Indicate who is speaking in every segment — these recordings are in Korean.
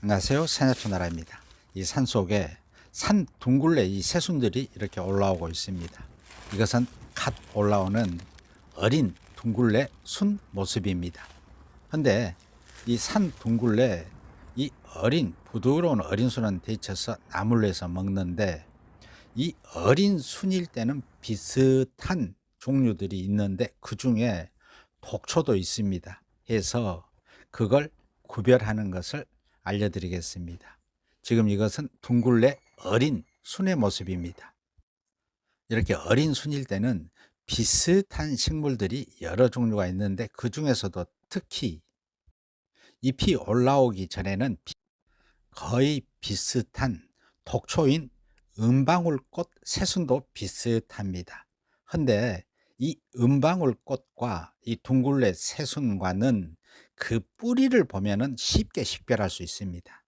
Speaker 1: 안녕하세요. 산야초나라입니다. 이 산속에 산 둥굴레 이 새순들이 이렇게 올라오고 있습니다. 이것은 갓 올라오는 어린 둥굴레 순 모습입니다. 근데 이 산 둥굴레 이 어린 부드러운 어린 순은 데쳐서 나물로 해서 먹는데, 이 어린 순일 때는 비슷한 종류들이 있는데 그 중에 독초도 있습니다. 해서 그걸 구별하는 것을 알려드리겠습니다. 지금 이것은 둥굴레 어린 순의 모습입니다. 이렇게 어린 순일 때는 비슷한 식물들이 여러 종류가 있는데 그 중에서도 특히 잎이 올라오기 전에는 거의 비슷한 독초인 은방울꽃 새순도 비슷합니다. 근데 이 은방울꽃과 이 둥굴레 새순과는 그 뿌리를 보면은 쉽게 식별할 수 있습니다.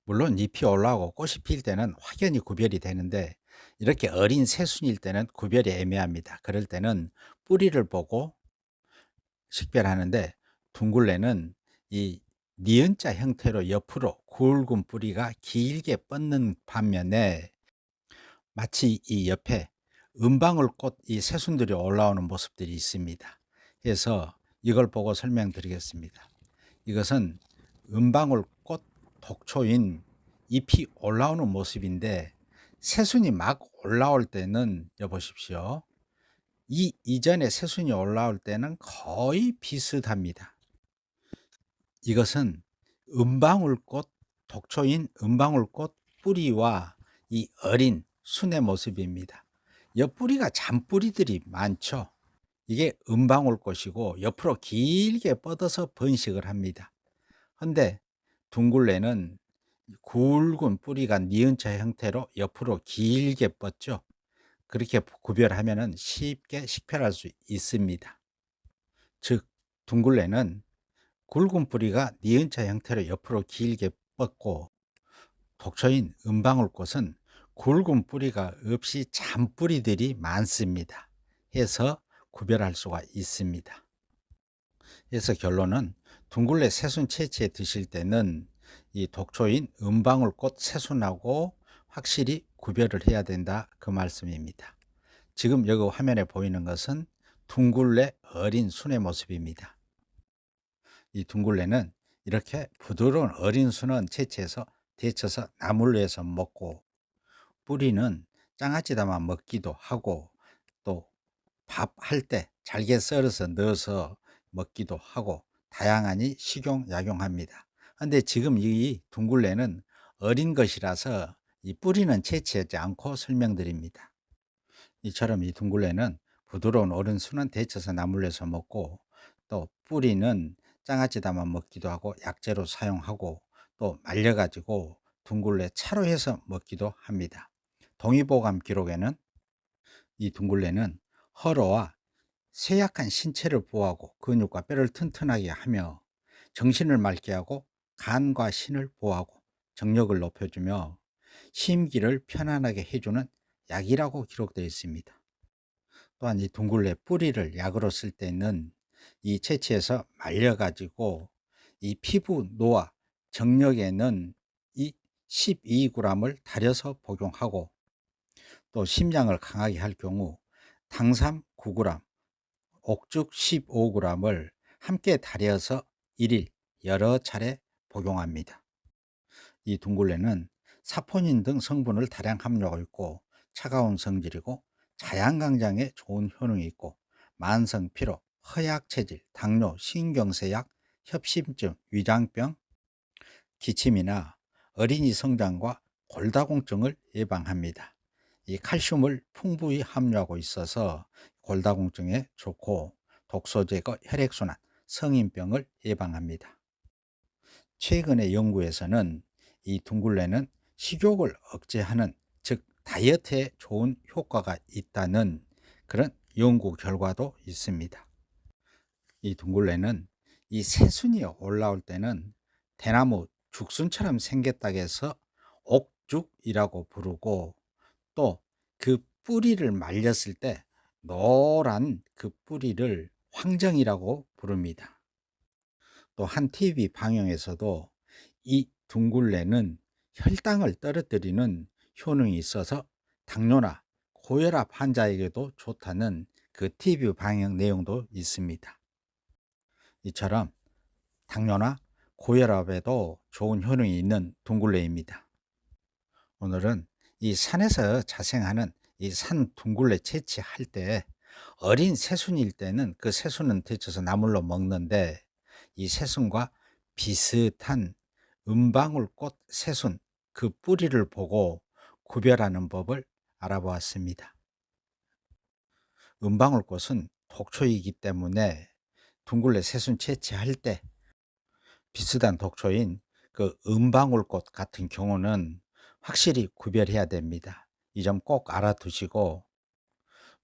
Speaker 1: 물론 잎이 올라오고 꽃이 필 때는 확연히 구별이 되는데, 이렇게 어린 새순일 때는 구별이 애매합니다. 그럴 때는 뿌리를 보고 식별하는데, 둥굴레는 이 니은자 형태로 옆으로 굵은 뿌리가 길게 뻗는 반면에 마치 이 옆에 은방울꽃 이 새순들이 올라오는 모습들이 있습니다. 그래서 이걸 보고 설명드리겠습니다. 이것은 은방울꽃 독초인 잎이 올라오는 모습인데, 새순이 막 올라올 때는 여보십시오, 이 이전에 새순이 올라올 때는 거의 비슷합니다. 이것은 은방울꽃 독초인 은방울꽃 뿌리와 이 어린 순의 모습입니다. 옆뿌리가 잔뿌리들이 많죠. 이게 은방울꽃이고 옆으로 길게 뻗어서 번식을 합니다. 근데 둥굴레는 굵은 뿌리가 니은자 형태로 옆으로 길게 뻗죠. 그렇게 구별하면 쉽게 식별할 수 있습니다. 즉, 둥굴레는 굵은 뿌리가 니은자 형태로 옆으로 길게 뻗고, 독초인 은방울꽃은 굵은 뿌리가 없이 잔뿌리들이 많습니다. 해서 구별할 수가 있습니다. 그래서 결론은 둥굴레 새순 채취해 드실 때는 이 독초인 은방울꽃 새순하고 확실히 구별을 해야 된다, 그 말씀입니다. 지금 여기 화면에 보이는 것은 둥굴레 어린 순의 모습입니다. 이 둥굴레는 이렇게 부드러운 어린 순은 채취해서 데쳐서 나물로 해서 먹고, 뿌리는 장아찌 담아 먹기도 하고, 또 밥 할 때 잘게 썰어서 넣어서 먹기도 하고, 다양하니 식용 약용합니다. 근데 지금 이 둥굴레는 어린 것이라서 이 뿌리는 채취하지 않고 설명드립니다. 이처럼 이 둥굴레는 부드러운 어린 순은 데쳐서 나물로 해서 먹고, 또 뿌리는 장아찌 담아 먹기도 하고 약재로 사용하고, 또 말려가지고 둥굴레 차로 해서 먹기도 합니다. 동의보감 기록에는 이 둥굴레는 허로와 쇠약한 신체를 보호하고 근육과 뼈를 튼튼하게 하며 정신을 맑게 하고 간과 신을 보호하고 정력을 높여주며 심기를 편안하게 해주는 약이라고 기록되어 있습니다. 또한 이 둥굴레 뿌리를 약으로 쓸 때는 이 채취해서 말려가지고 이 피부 노화 정력에는 이 12g을 달여서 복용하고, 또 심장을 강하게 할 경우 당삼 9g, 옥죽 15g을 함께 달여서 1일 여러 차례 복용합니다. 이 둥굴레는 사포닌 등 성분을 다량 함유하고 있고 차가운 성질이고 자양강장에 좋은 효능이 있고, 만성 피로, 허약 체질, 당뇨, 신경쇠약, 협심증, 위장병, 기침이나 어린이 성장과 골다공증을 예방합니다. 이 칼슘을 풍부히 함유하고 있어서 골다공증에 좋고, 독소 제거, 혈액순환, 성인병을 예방합니다. 최근의 연구에서는 이 둥굴레는 식욕을 억제하는, 즉 다이어트에 좋은 효과가 있다는 그런 연구 결과도 있습니다. 이 둥굴레는 이 새순이 올라올 때는 대나무 죽순처럼 생겼다고 해서 옥죽이라고 부르고, 또 그 뿌리를 말렸을 때 노란 그 뿌리를 황정이라고 부릅니다. 또 한 TV 방영에서도 이 둥굴레는 혈당을 떨어뜨리는 효능이 있어서 당뇨나 고혈압 환자에게도 좋다는 그 TV 방영 내용도 있습니다. 이처럼 당뇨나 고혈압에도 좋은 효능이 있는 둥굴레입니다. 오늘은 이 산에서 자생하는 이 산 둥굴레 채취할 때 어린 새순일 때는 그 새순은 데쳐서 나물로 먹는데 이 새순과 비슷한 은방울꽃 새순 그 뿌리를 보고 구별하는 법을 알아보았습니다. 은방울꽃은 독초이기 때문에 둥굴레 새순 채취할 때 비슷한 독초인 그 은방울꽃 같은 경우는 확실히 구별해야 됩니다. 이 점 꼭 알아두시고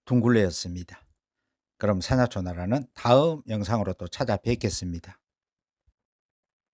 Speaker 1: 둥굴레였습니다. 그럼 산야초나라는 다음 영상으로 또 찾아뵙겠습니다.